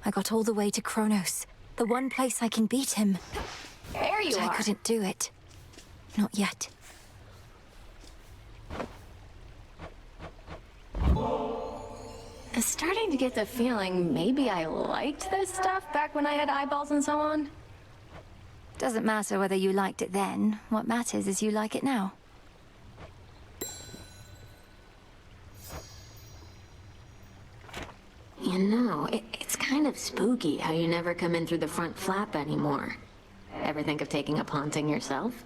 I got all the way to Kronos, the one place I can beat him. There you But are. I couldn't do it. Not yet. I'm starting to get the feeling maybe I liked this stuff back when I had eyeballs and so on. Doesn't matter whether you liked it then. What matters is you like it now. You know, it's kind of spooky how you never come in through the front flap anymore. Ever think of taking up haunting yourself?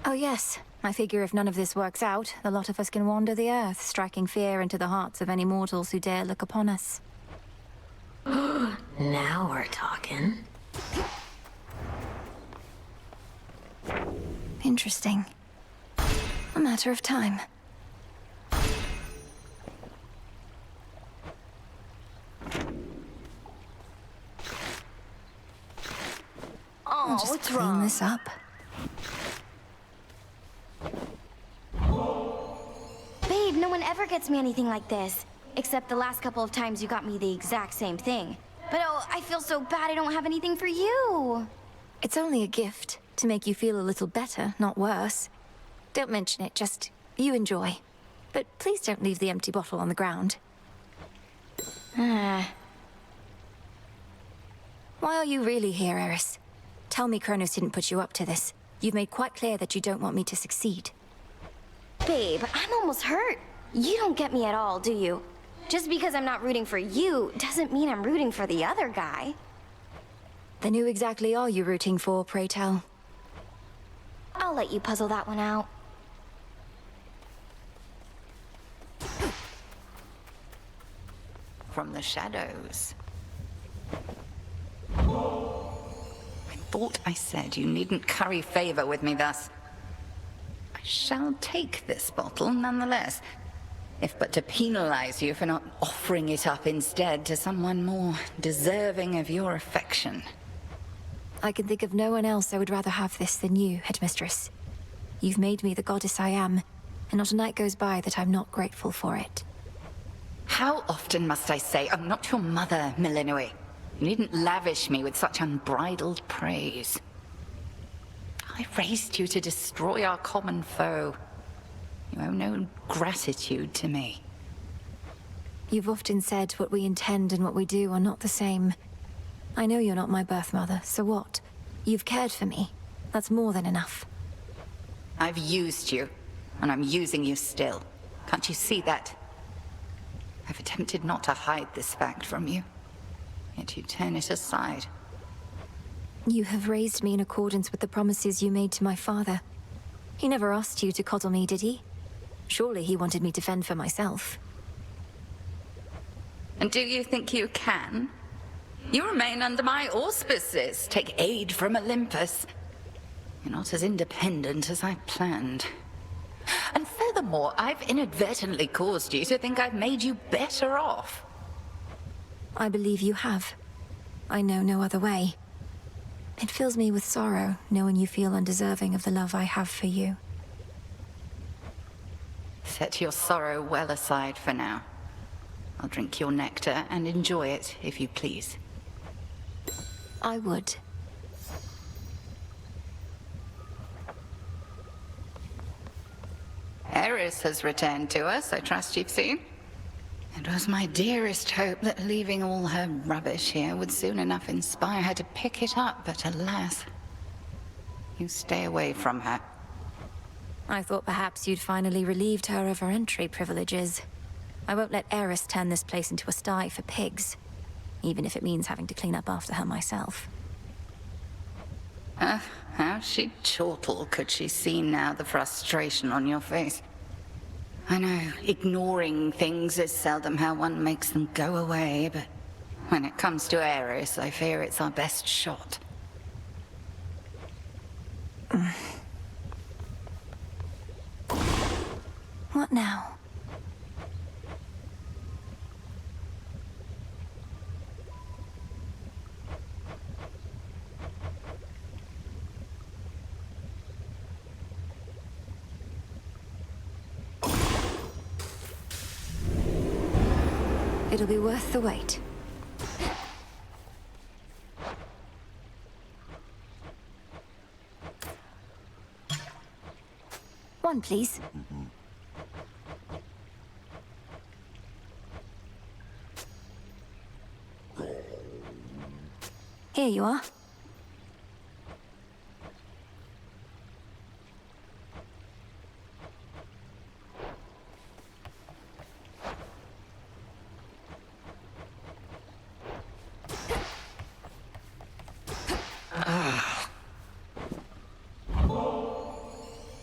Oh yes. I figure if none of this works out, the lot of us can wander the earth, striking fear into the hearts of any mortals who dare look upon us. Now we're talking. Interesting. A matter of time. Oh, I'll just what's clean wrong? this up. Babe, no one ever gets me anything like this. Except the last couple of times you got me the exact same thing. But oh, I feel so bad I don't have anything for you. It's only a gift, to make you feel a little better, not worse. Don't mention it, just you enjoy. But please don't leave the empty bottle on the ground. Why are you really here, Eris? Tell me Kronos didn't put you up to this. You've made quite clear that you don't want me to succeed. Babe, I'm almost hurt. You don't get me at all, do you? Just because I'm not rooting for you doesn't mean I'm rooting for the other guy. Then who exactly are you rooting for, pray tell? I'll let you puzzle that one out. From the shadows. I thought I said you needn't curry favor with me thus. I shall take this bottle nonetheless, if but to penalize you for not offering it up instead to someone more deserving of your affection. I can think of no one else I would rather have this than you, Headmistress. You've made me the goddess I am, and not a night goes by that I'm not grateful for it. How often must I say I'm not your mother, Milinui? You needn't lavish me with such unbridled praise. I raised you to destroy our common foe. You owe no gratitude to me. You've often said what we intend and what we do are not the same. I know you're not my birth mother, so what? You've cared for me. That's more than enough. I've used you, and I'm using you still. Can't you see that? I've attempted not to hide this fact from you, yet you turn it aside. You have raised me in accordance with the promises you made to my father. He never asked you to coddle me, did he? Surely he wanted me to fend for myself. And do you think you can? You remain under my auspices, take aid from Olympus. You're not as independent as I planned. And furthermore, I've inadvertently caused you to think I've made you better off. I believe you have. I know no other way. It fills me with sorrow, knowing you feel undeserving of the love I have for you. Set your sorrow well aside for now. I'll drink your nectar and enjoy it, if you please. I would. Eris has returned to us, I trust you've seen. It was my dearest hope that leaving all her rubbish here would soon enough inspire her to pick it up, but alas, you stay away from her. I thought perhaps you'd finally relieved her of her entry privileges. I won't let Eris turn this place into a sty for pigs, even if it means having to clean up after her myself. How she'd chortle could she see now the frustration on your face. I know, ignoring things is seldom how one makes them go away, but when it comes to Eris, I fear it's our best shot. What now? It'll be worth the wait. One, please. Here you are.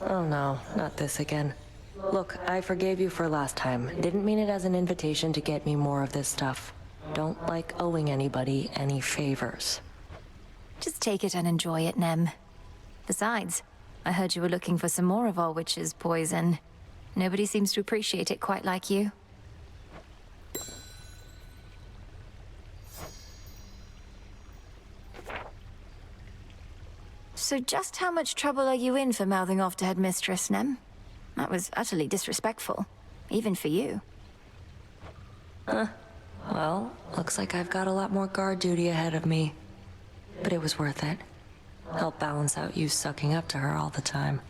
Oh no, not this again. Look, I forgave you for last time. Didn't mean it as an invitation to get me more of this stuff. Don't like owing anybody any favors. Just take it and enjoy it, Nem. Besides, I heard you were looking for some more of our witch's poison. Nobody seems to appreciate it quite like you. So just how much trouble are you in for mouthing off to Headmistress, Nem? That was utterly disrespectful, even for you. Well, looks like I've got a lot more guard duty ahead of me. But it was worth it. Help balance out you sucking up to her all the time.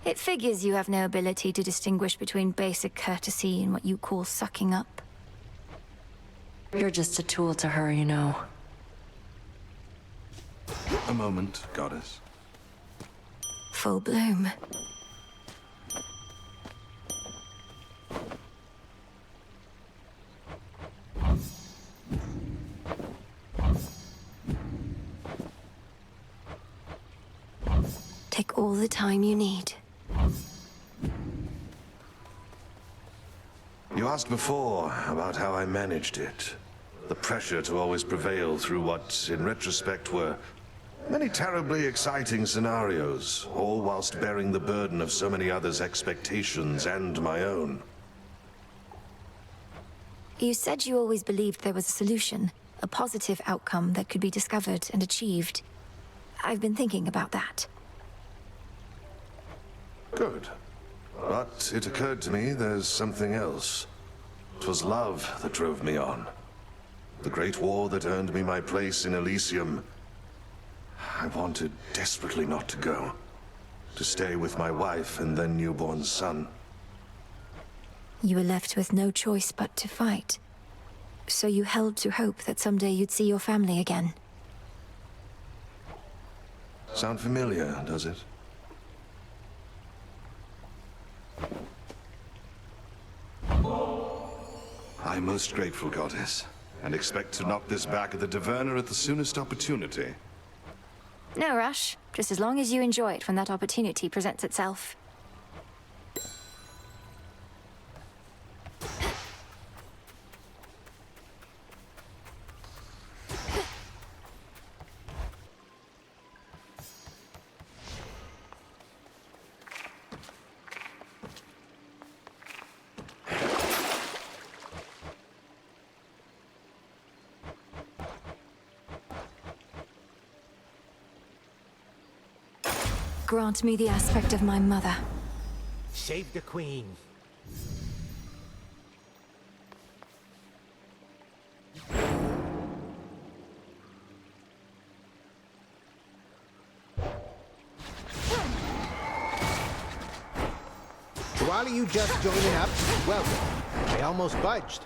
It figures you have no ability to distinguish between basic courtesy and what you call sucking up. You're just a tool to her, you know. A moment, Goddess. Full bloom. Take all the time you need. You asked before about how I managed it. The pressure to always prevail through what, in retrospect, were many terribly exciting scenarios, all whilst bearing the burden of so many others' expectations and my own. You said you always believed there was a solution, a positive outcome that could be discovered and achieved. I've been thinking about that. Good. But it occurred to me there's something else. 'Twas love that drove me on. The great war that earned me my place in Elysium. I wanted desperately not to go. To stay with my wife and then newborn son. You were left with no choice but to fight. So you held to hope that someday you'd see your family again. Sound familiar, does it? I'm most grateful, Goddess, and expect to knock this back at the Taverna at the soonest opportunity. No rush, just as long as you enjoy it when that opportunity presents itself. Grant me the aspect of my mother. Save the queen. To all of you just joining up, welcome. I almost budged.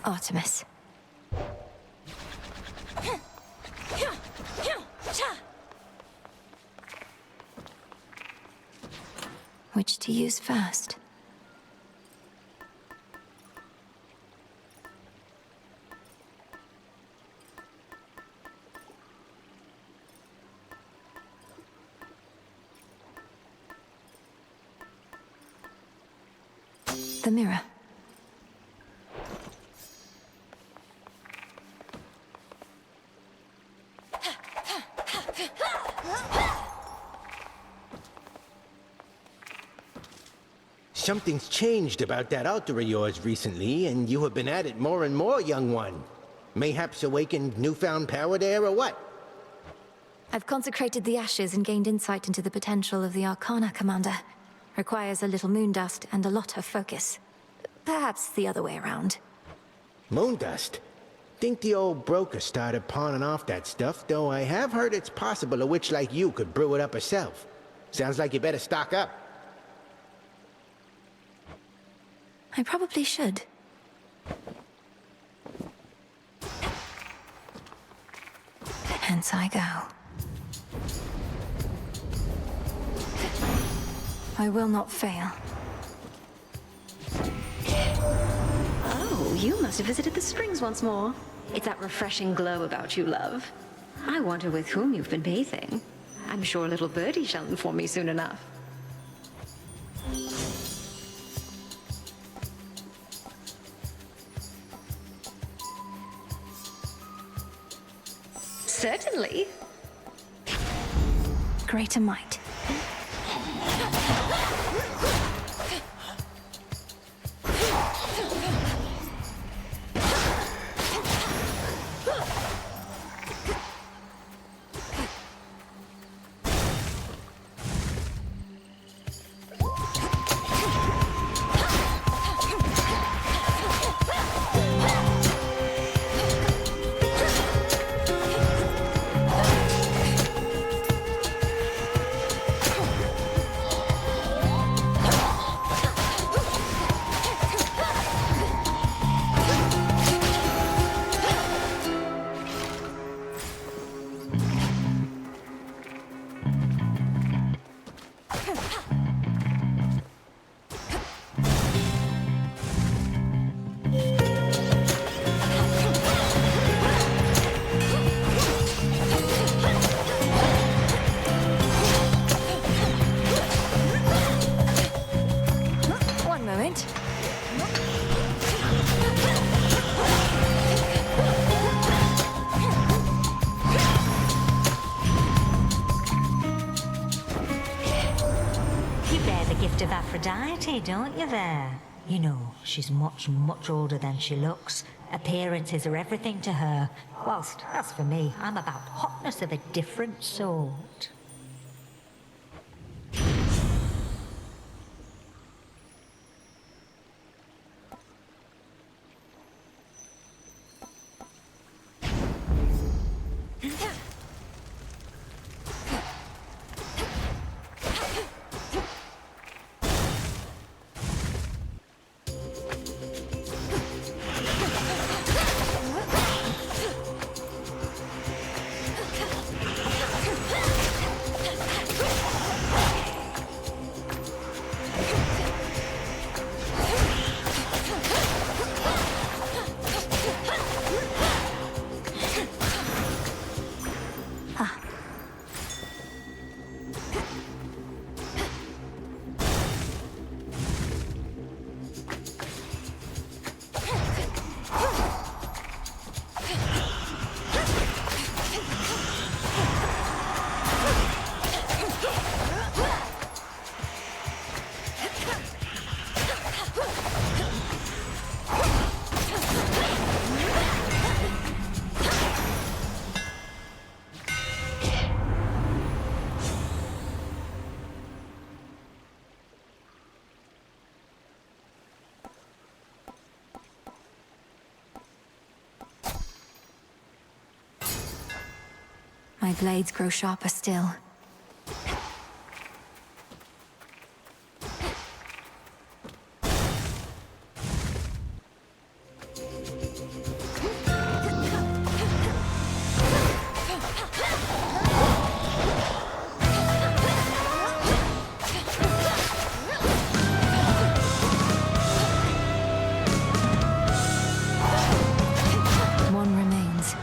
Artemis. Which to use first? The mirror. Something's changed about that altar of yours recently, and you have been at it more and more, young one. Mayhaps awakened newfound power there, or what? I've consecrated the ashes and gained insight into the potential of the Arcana, Commander. Requires a little moon dust and a lot of focus. Perhaps the other way around. Moondust? Think the old broker started pawning off that stuff, though I have heard it's possible a witch like you could brew it up herself. Sounds like you better stock up. I probably should. Hence I go. I will not fail. Oh, you must have visited the springs once more. It's that refreshing glow about you, love. I wonder with whom you've been bathing. I'm sure little birdie shall inform me soon enough. Certainly. Greater might. One moment. You bear the gift of Aphrodite, don't you there? You know, she's much, much older than she looks. Appearances are everything to her. Whilst, as for me, I'm about hotness of a different sort. My blades grow sharper still. One remains.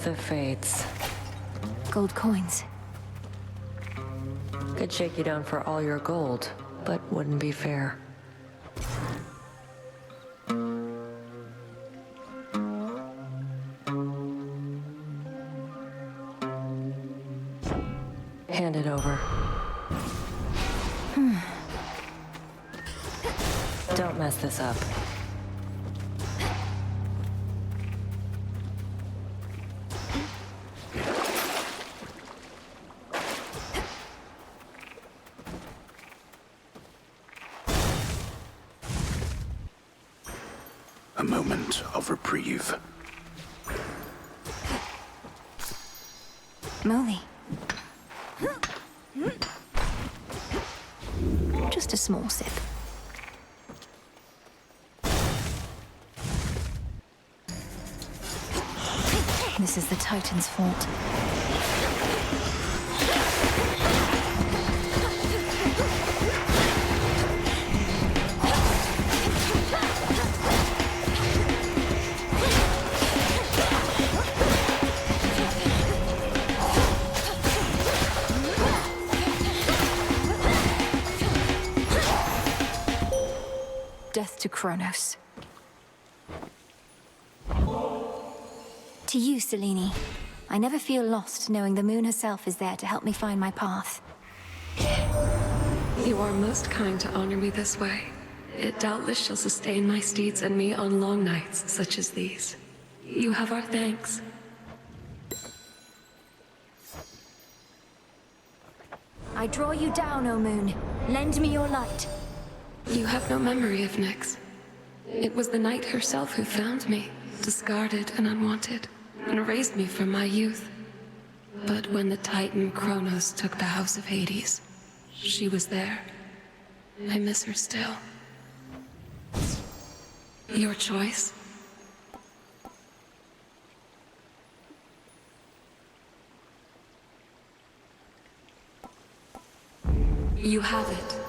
the fates. Gold coins. Could shake you down for all your gold, but wouldn't be fair. Hand it over. Don't mess this up. A moment of reprieve. Molly. Just a small sip. This is the Titan's fault. Death to Kronos. To you, Selene. I never feel lost knowing the moon herself is there to help me find my path. You are most kind to honor me this way. It doubtless shall sustain my steeds and me on long nights such as these. You have our thanks. I draw you down, O moon. Lend me your light. You have no memory of Nyx. It was the night herself who found me, discarded and unwanted, and raised me from my youth. But when the Titan Kronos took the House of Hades, she was there. I miss her still. Your choice? You have it.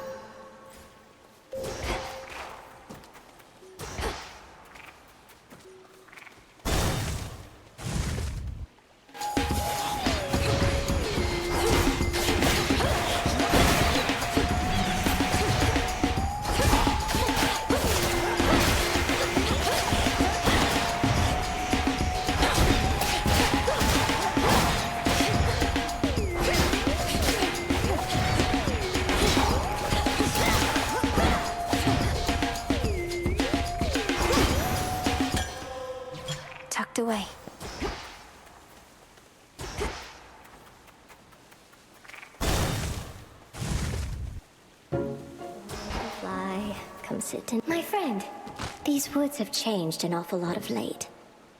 Tucked away. Fly, come sit in. My friend, these woods have changed an awful lot of late.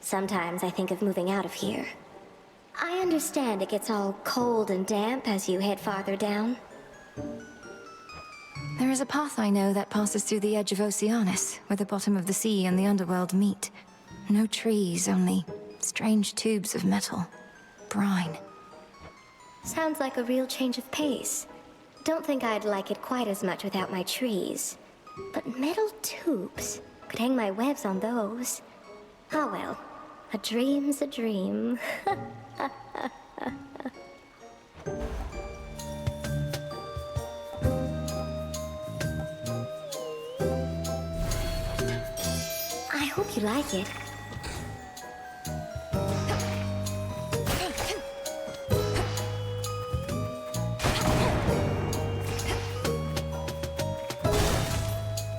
Sometimes I think of moving out of here. I understand it gets all cold and damp as you head farther down. There is a path I know that passes through the edge of Oceanus, where the bottom of the sea and the underworld meet. No trees, only strange tubes of metal. Brine. Sounds like a real change of pace. Don't think I'd like it quite as much without my trees. But metal tubes? Could hang my webs on those. Ah well, a dream's a dream. I hope you like it.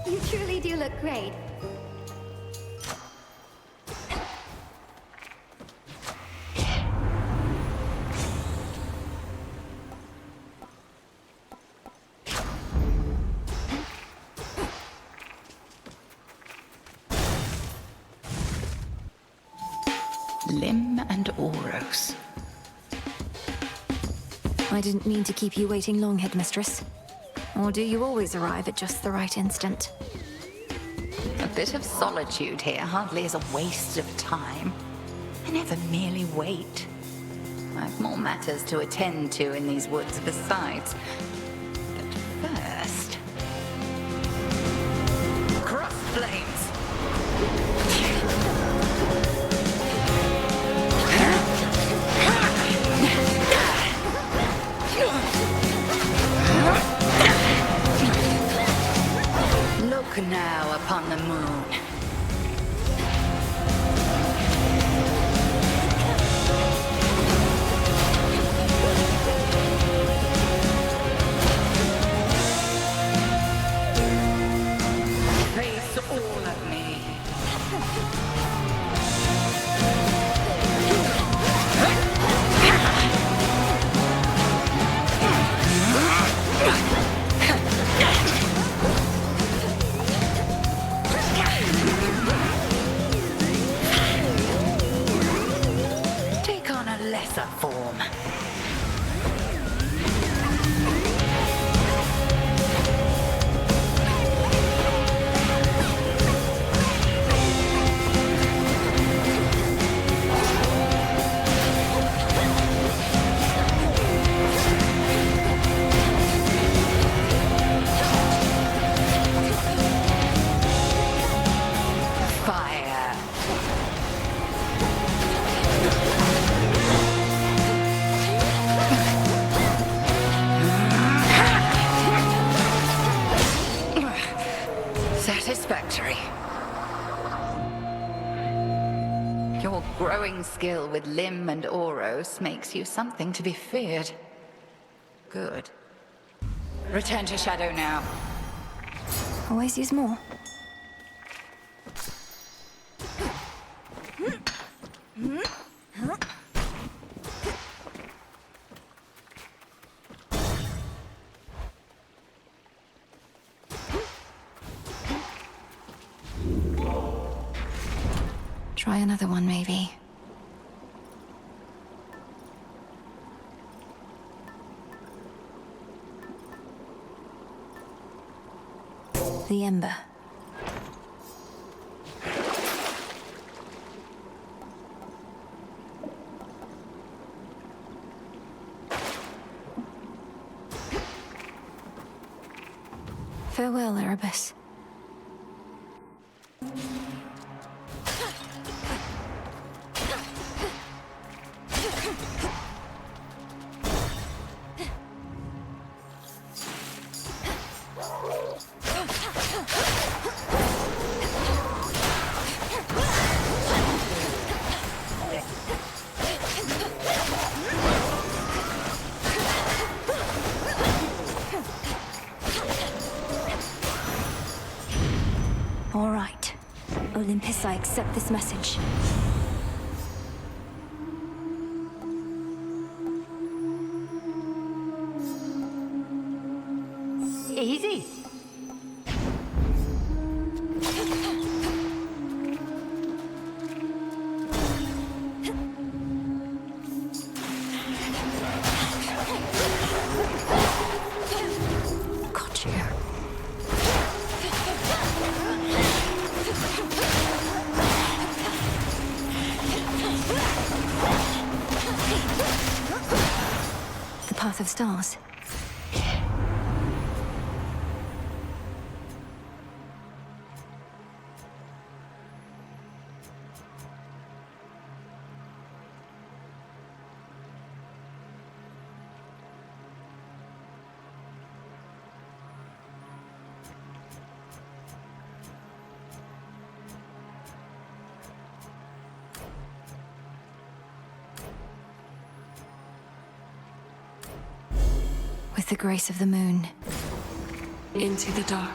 You truly do look great. Lim and Oros. I didn't mean to keep you waiting long, Headmistress. Or do you always arrive at just the right instant? A bit of solitude here hardly is a waste of time. I never merely wait. I've more matters to attend to in these woods besides. But first... Cross flames! Look now upon the moon. Face all of me. Take on a lesser form. Fire. Satisfactory. Your growing skill with Lim and Oros makes you something to be feared. Good. Return to Shadow now. Always use more. Try another one, maybe. The Ember. Farewell, Erebus. All right. Olympus, I accept this message. Easy. Got you. The Path of Stars. With the grace of the moon. Into the dark.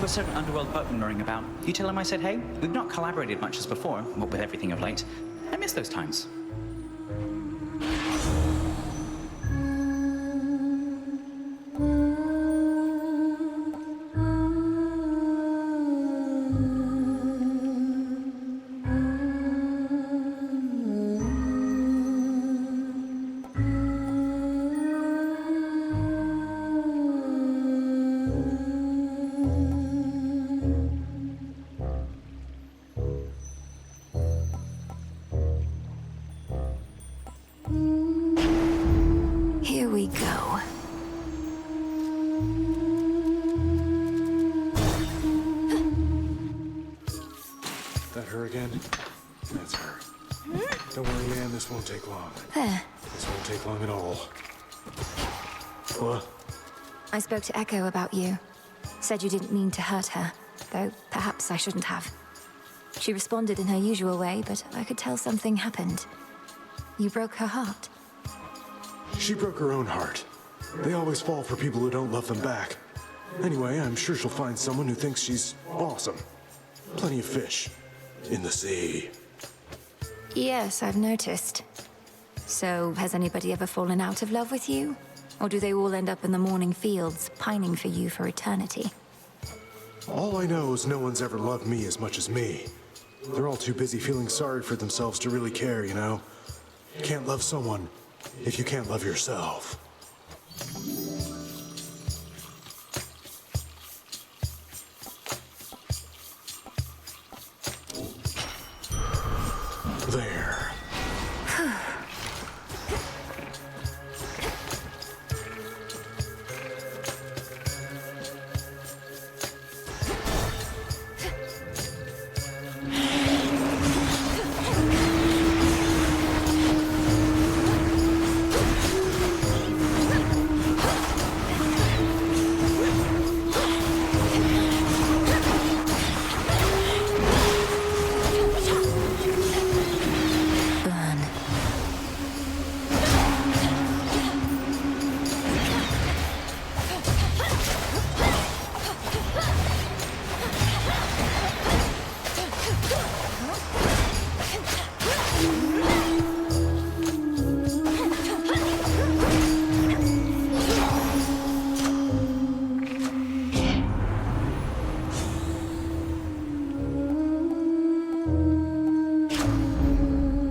to a certain underworld boat manoeuvring about. You tell him I said hey? We've not collaborated much as before, what with everything of late. I miss those times. Here we go. That her again? That's her. Don't worry, man, this won't take long. There. This won't take long at all. What? I spoke to Echo about you. Said you didn't mean to hurt her, though perhaps I shouldn't have. She responded in her usual way, but I could tell something happened. You broke her heart. She broke her own heart. They always fall for people who don't love them back. Anyway, I'm sure she'll find someone who thinks she's awesome. Plenty of fish. In the sea. Yes, I've noticed. So, has anybody ever fallen out of love with you? Or do they all end up in the morning fields, pining for you for eternity? All I know is no one's ever loved me as much as me. They're all too busy feeling sorry for themselves to really care, you know? You can't love someone if you can't love yourself. There.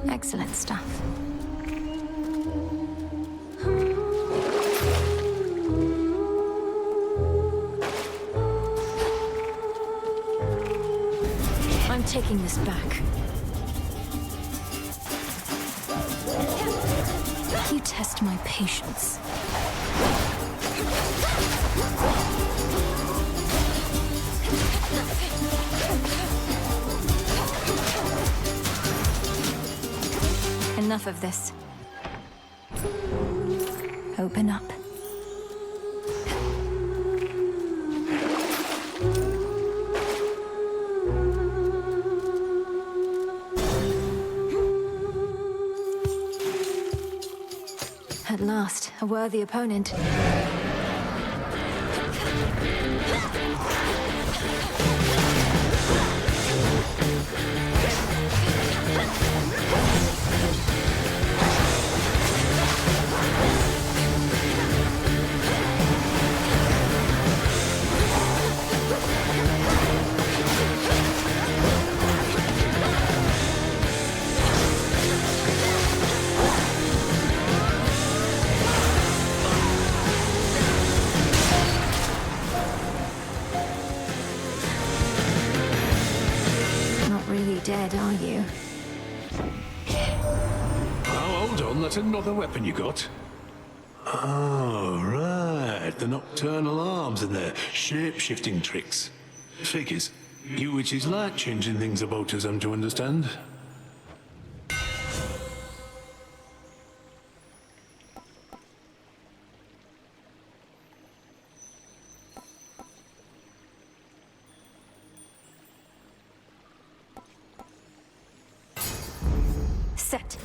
Excellent stuff. I'm taking this back. You test my patience. Enough of this. Open up. At last, a worthy opponent. Dead, are you? Oh, hold on, that's another weapon you got. Oh, right, the nocturnal arms and their shape-shifting tricks. Figures. You witches like changing things about us, I'm to understand. Set.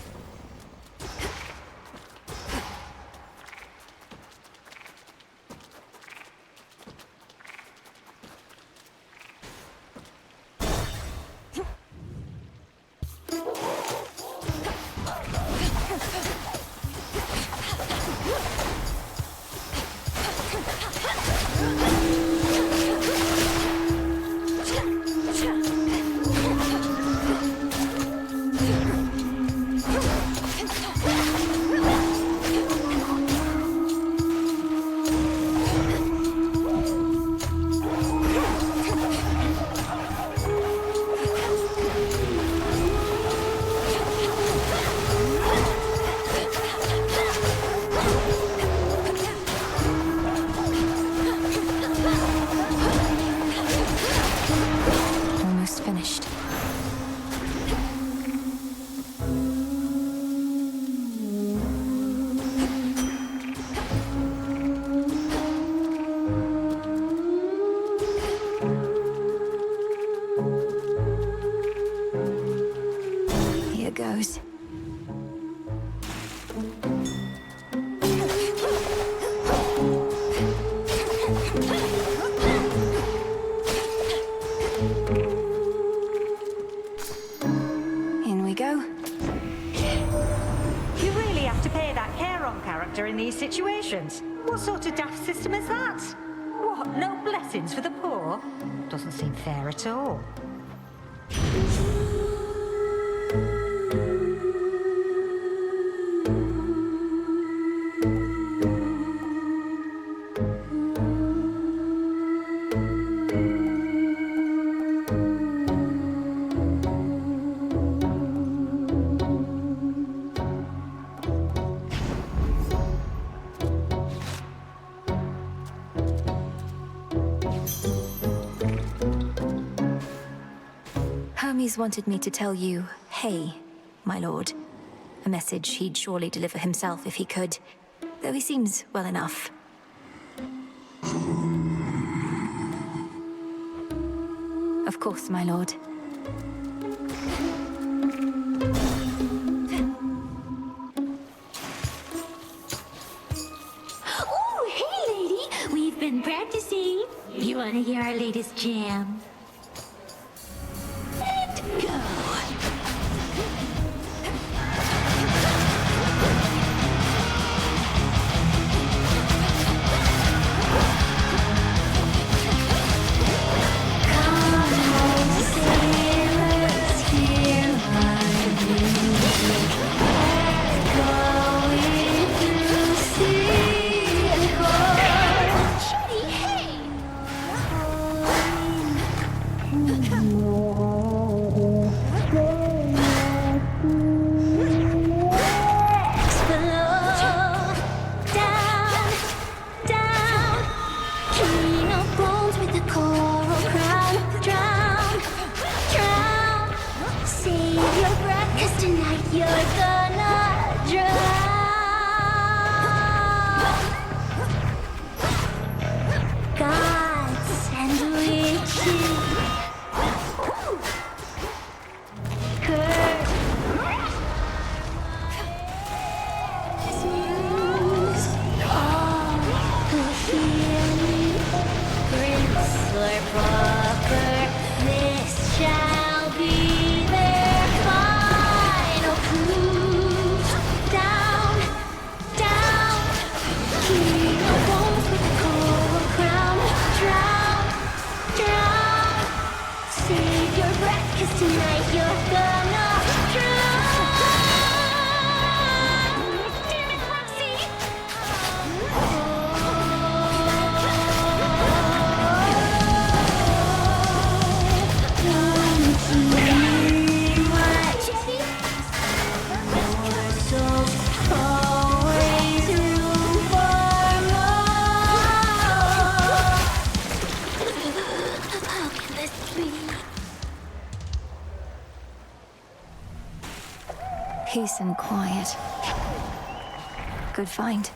goes. In we go. You really have to pay that Charon character in these situations. What sort of daft system is that? What, no blessings for the poor? Doesn't seem fair at all. Hermes wanted me to tell you, hey, my lord. A message he'd surely deliver himself if he could, though he seems well enough. Of course, my lord. Oh, hey, lady! We've been practicing. You want to hear our latest jam? Peace and quiet. Good find.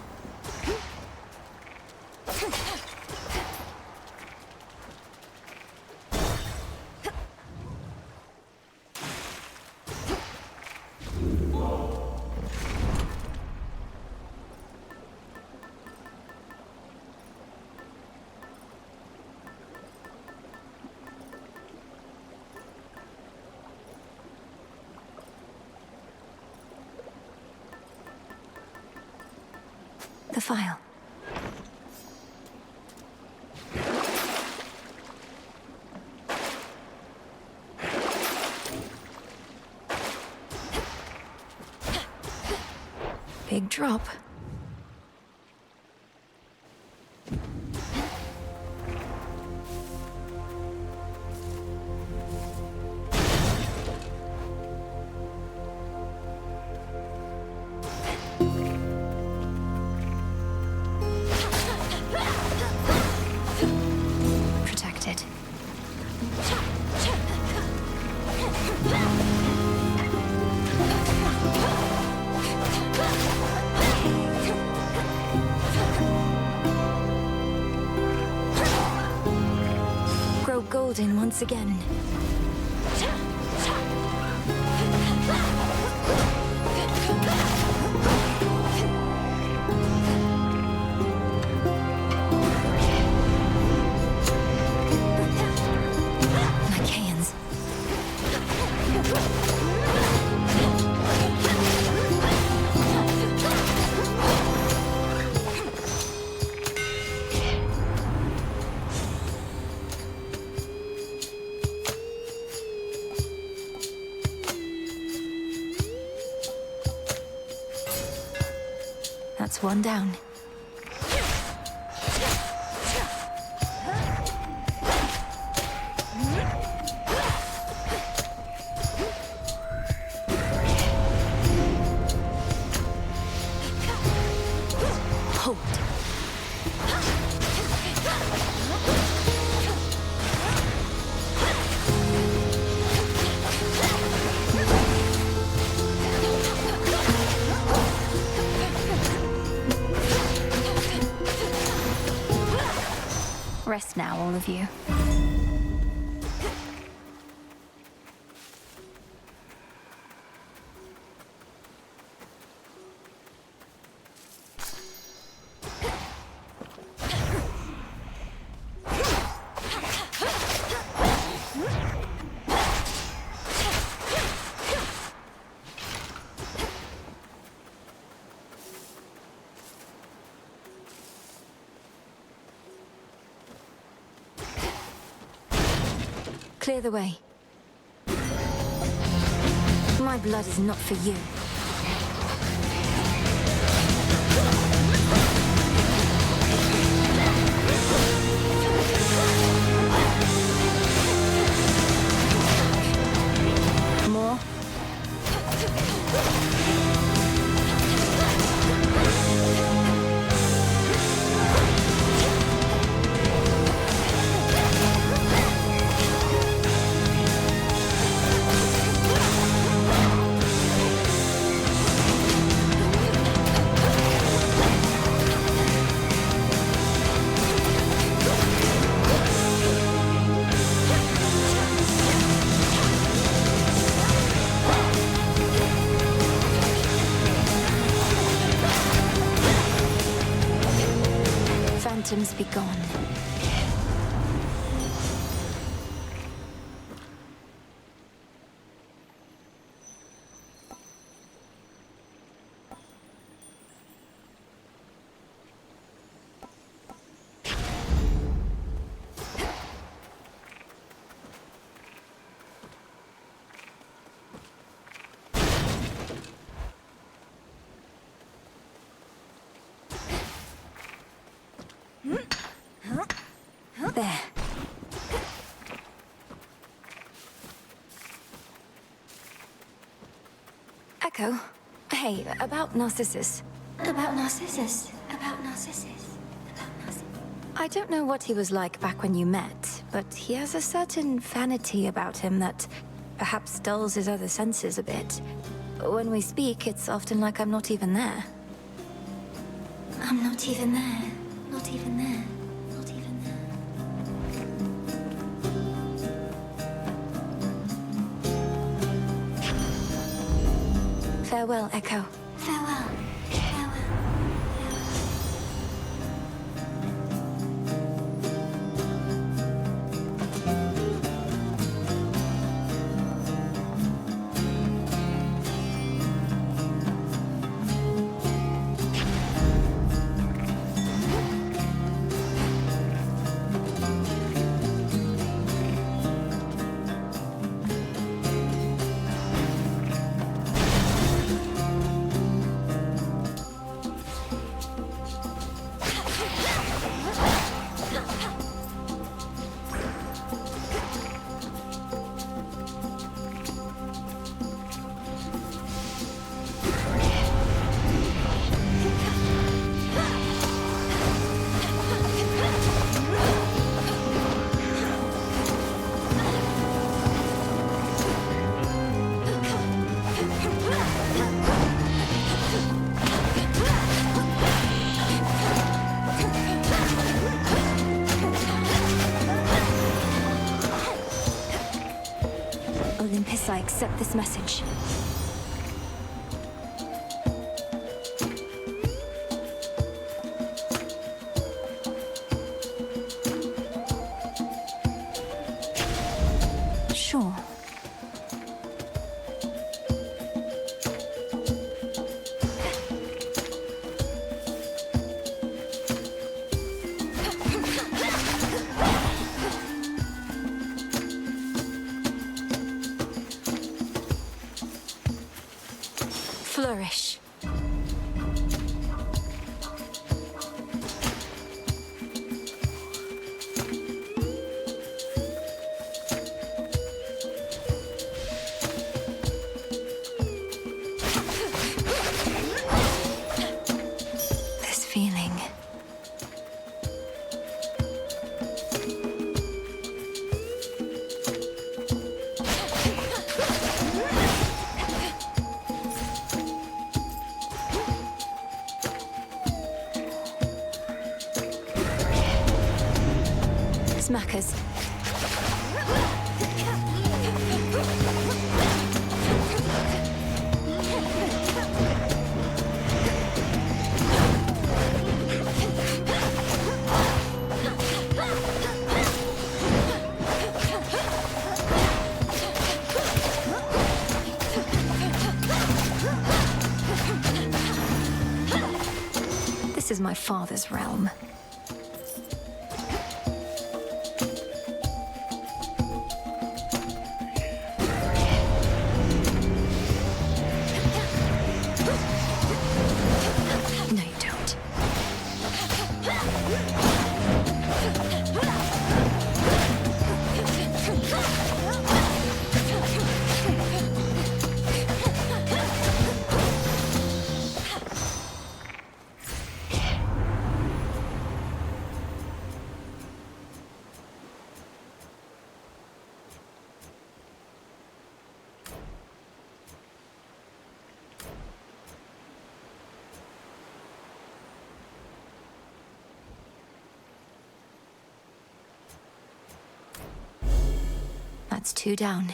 The file. Big drop. Protected. Grow golden once again. That's one down. Hold. Rest now, all of you. Clear the way. My blood is not for you. More? Phantoms be gone. There. Echo. Hey, about Narcissus. About Narcissus. I don't know what he was like back when you met, but he has a certain vanity about him that perhaps dulls his other senses a bit. When we speak, it's often like I'm not even there. I'm not even there. Not even there. Not even there. Farewell, Echo. Farewell. Olympus, I accept this message. Sure. Flourish. Smackers. This is my father's realm. No, you don't. That's 2 down.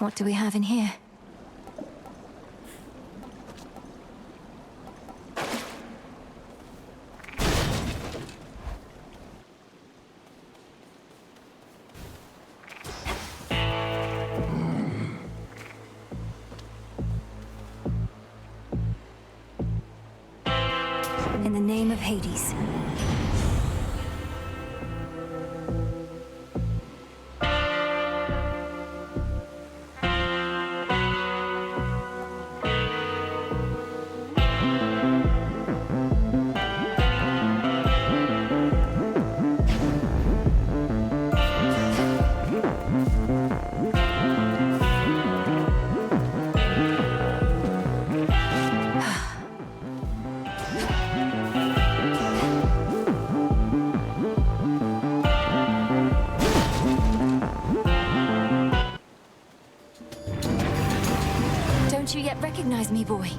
What do we have in here? In the name of Hades. Don't you yet recognize me, boy?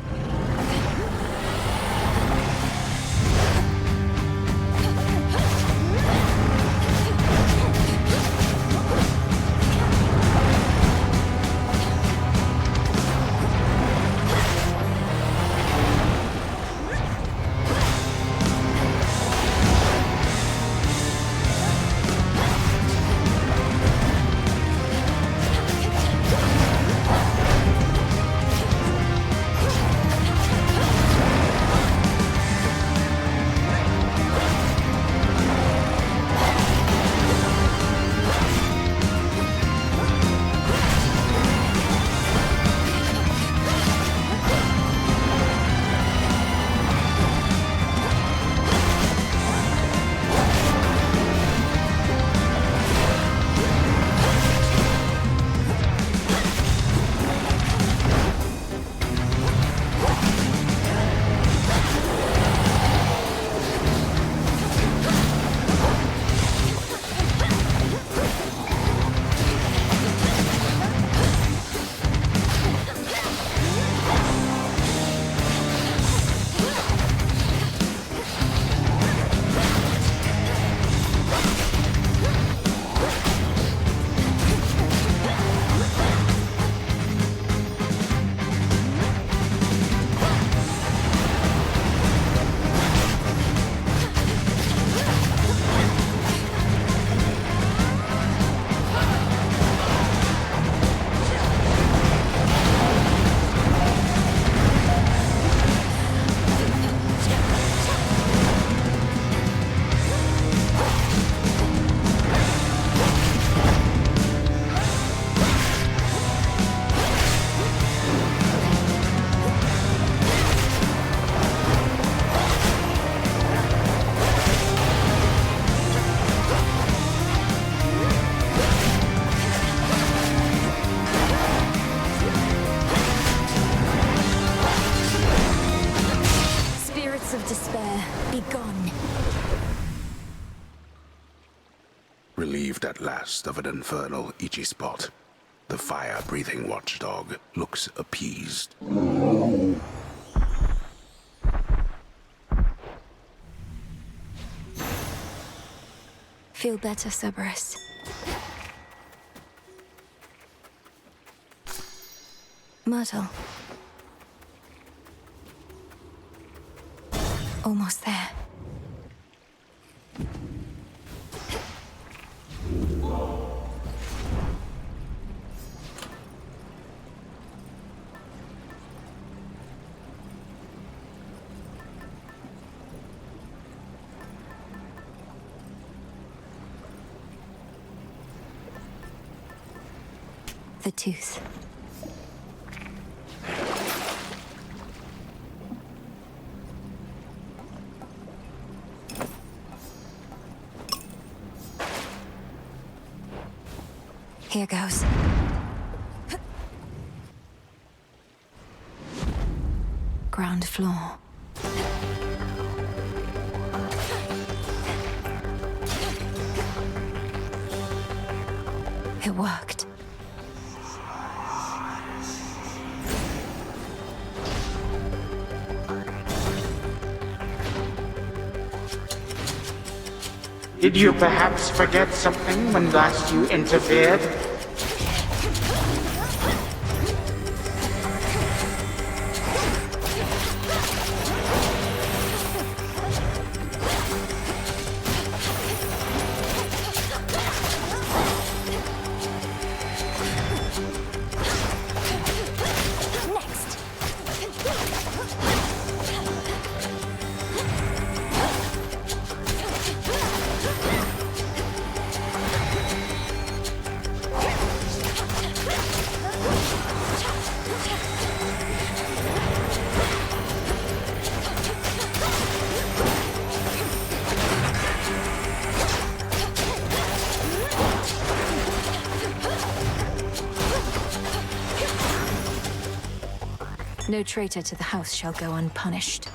relieved at last of an infernal, itchy spot. The fire-breathing watchdog looks appeased. Feel better, Cerberus. Myrtle. Almost there. The tooth. Here goes. Ground floor. It worked. Did you perhaps forget something when last you interfered? No traitor to the house shall go unpunished.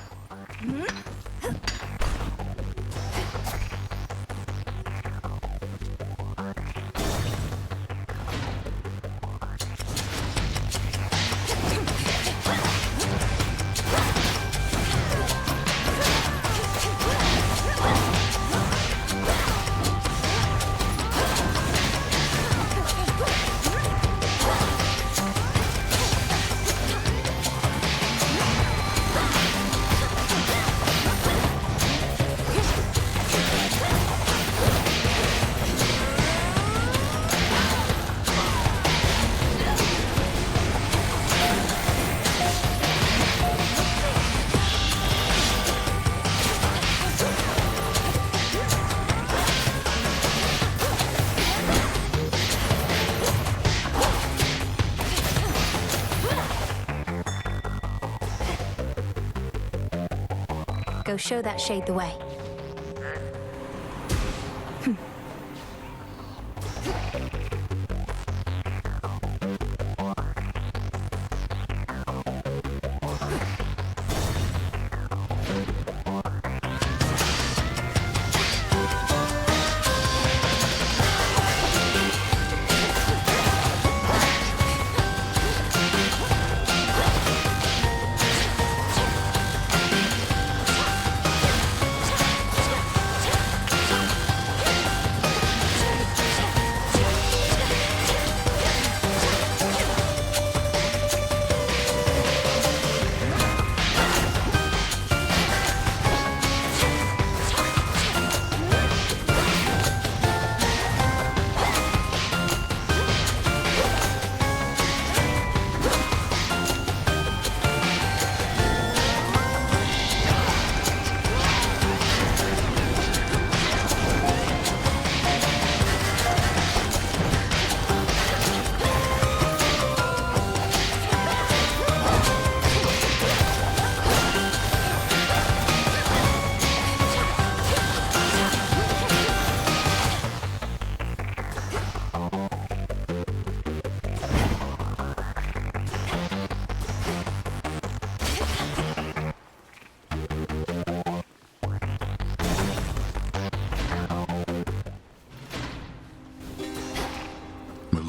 Go show that shade the way.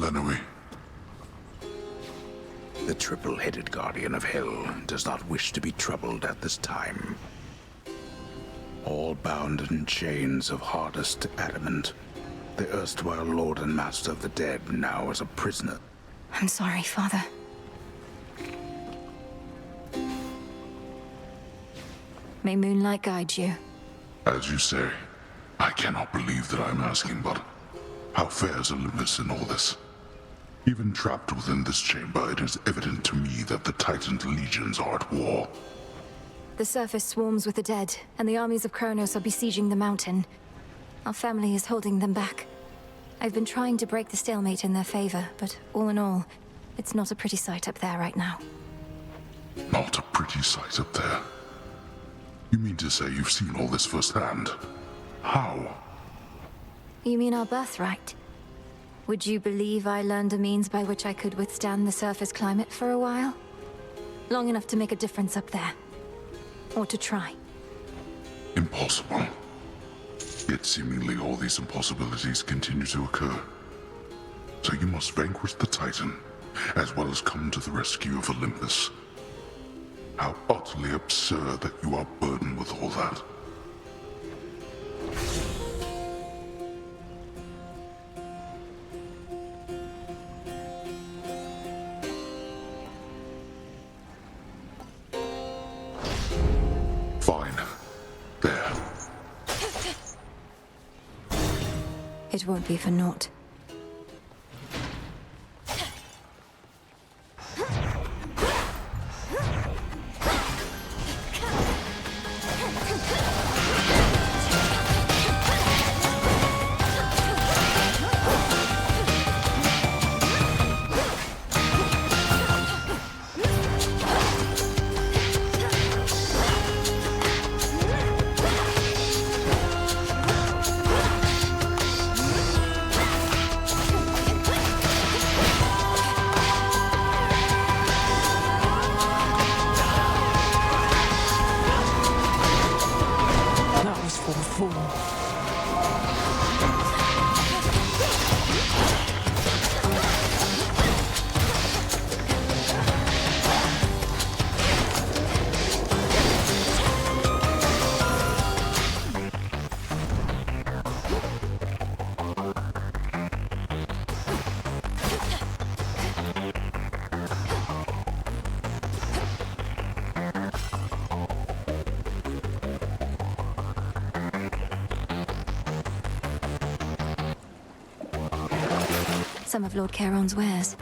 Lenoi? The triple-headed Guardian of Hell does not wish to be troubled at this time. All bound in chains of hardest adamant, the erstwhile Lord and Master of the Dead now is a prisoner. I'm sorry, Father. May moonlight guide you. As you say, I cannot believe that I'm asking, but how fares Olympus in all this? Even trapped within this chamber, it is evident to me that the Titan legions are at war. The surface swarms with the dead, and the armies of Kronos are besieging the mountain. Our family is holding them back. I've been trying to break the stalemate in their favor, but all in all, it's not a pretty sight up there right now. Not a pretty sight up there. You mean to say you've seen all this firsthand? How? You mean our birthright? Would you believe I learned a means by which I could withstand the surface climate for a while? Long enough to make a difference up there. Or to try. Impossible. Yet seemingly all these impossibilities continue to occur. So you must vanquish the Titan, as well as come to the rescue of Olympus. How utterly absurd that you are burdened with all that. Fine. There. It won't be for naught. Some of Lord Charon's wares.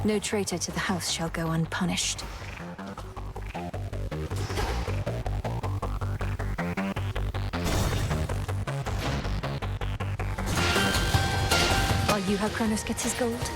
No traitor to the house shall go unpunished. Are you how Kronos gets his gold?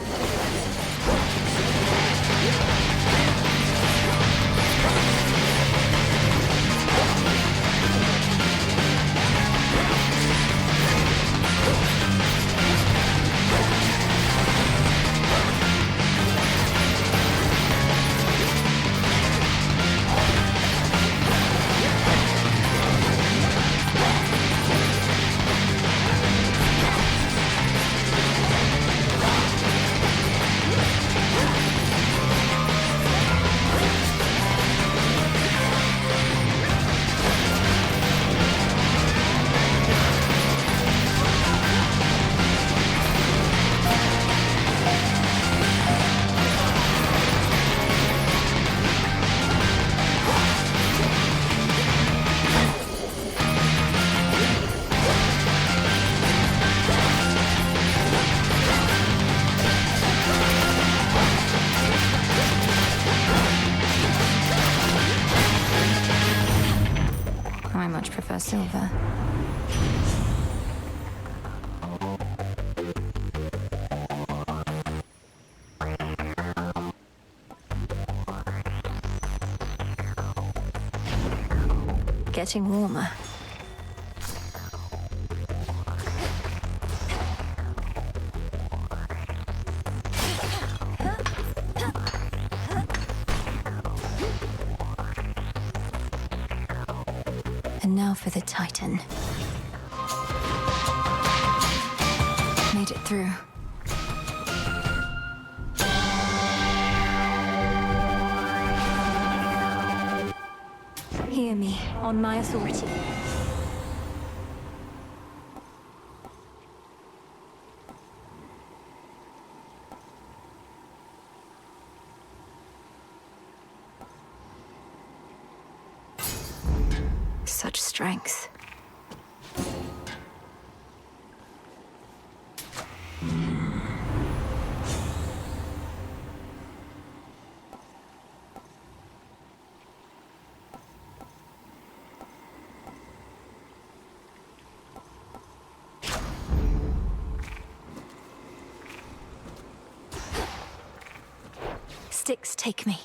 silver. Getting warmer. And now for the Titan. Made it through. Hear me, on my authority. Such strength. Styx, take me.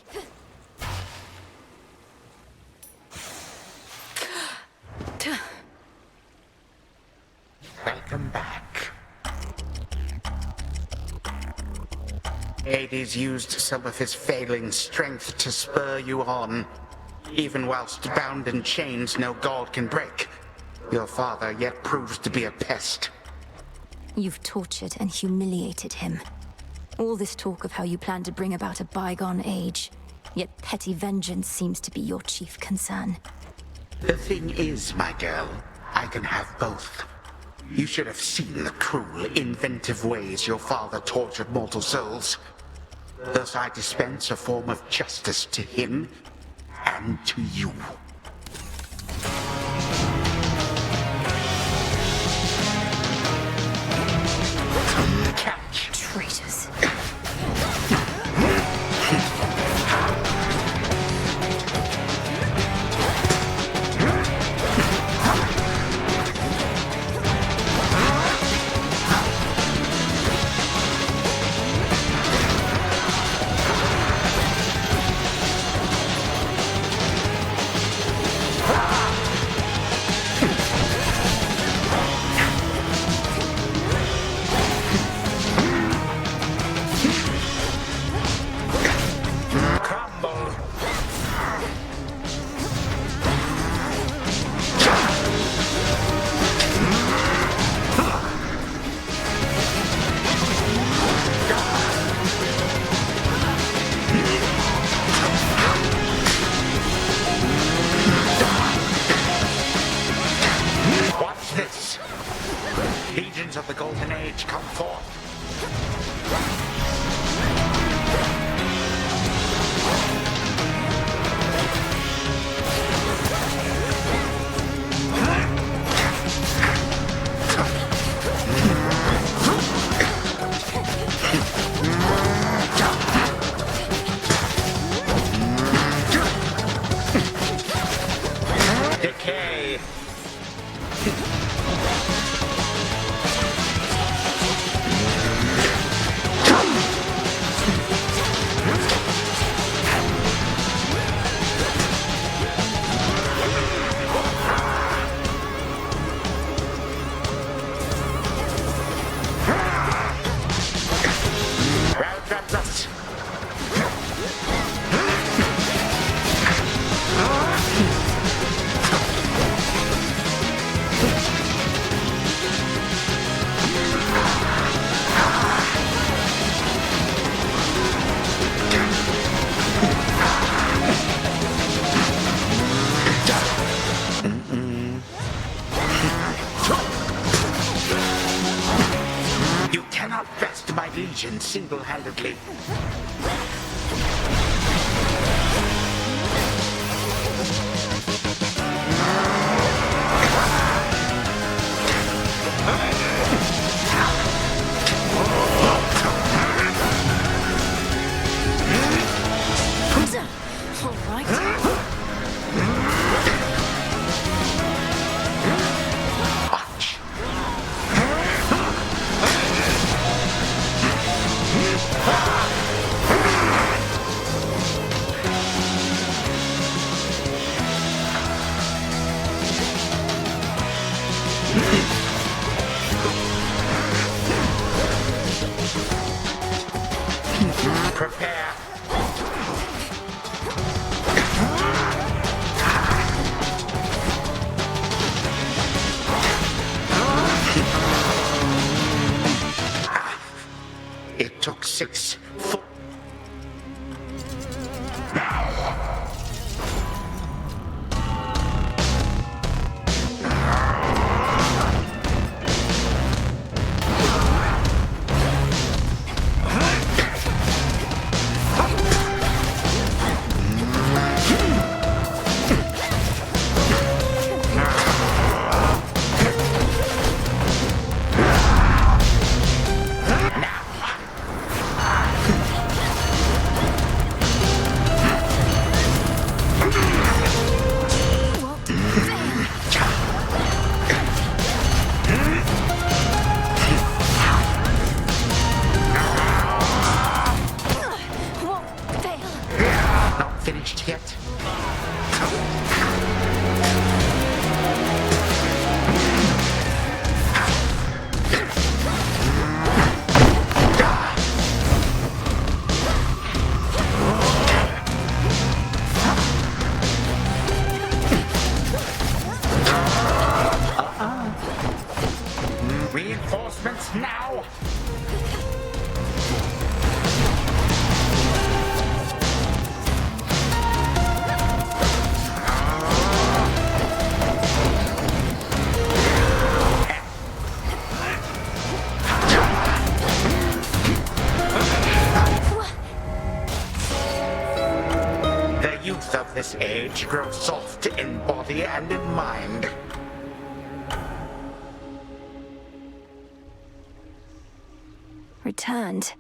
Welcome back. Hades used some of his failing strength to spur you on. Even whilst bound in chains no god can break, your father yet proves to be a pest. You've tortured and humiliated him. All this talk of how you plan to bring about a bygone age, yet petty vengeance seems to be your chief concern. The thing is, my girl, I can have both. You should have seen the cruel, inventive ways your father tortured mortal souls. Thus I dispense a form of justice to him and to you. Catch. Traitors. Legions of the Golden Age, come forth. Decay. You cannot best my legion single-handedly. Prepare. It took 6 full... Not finished yet. Reinforcements now! The youth of this age grow soft in body and in mind. Returned.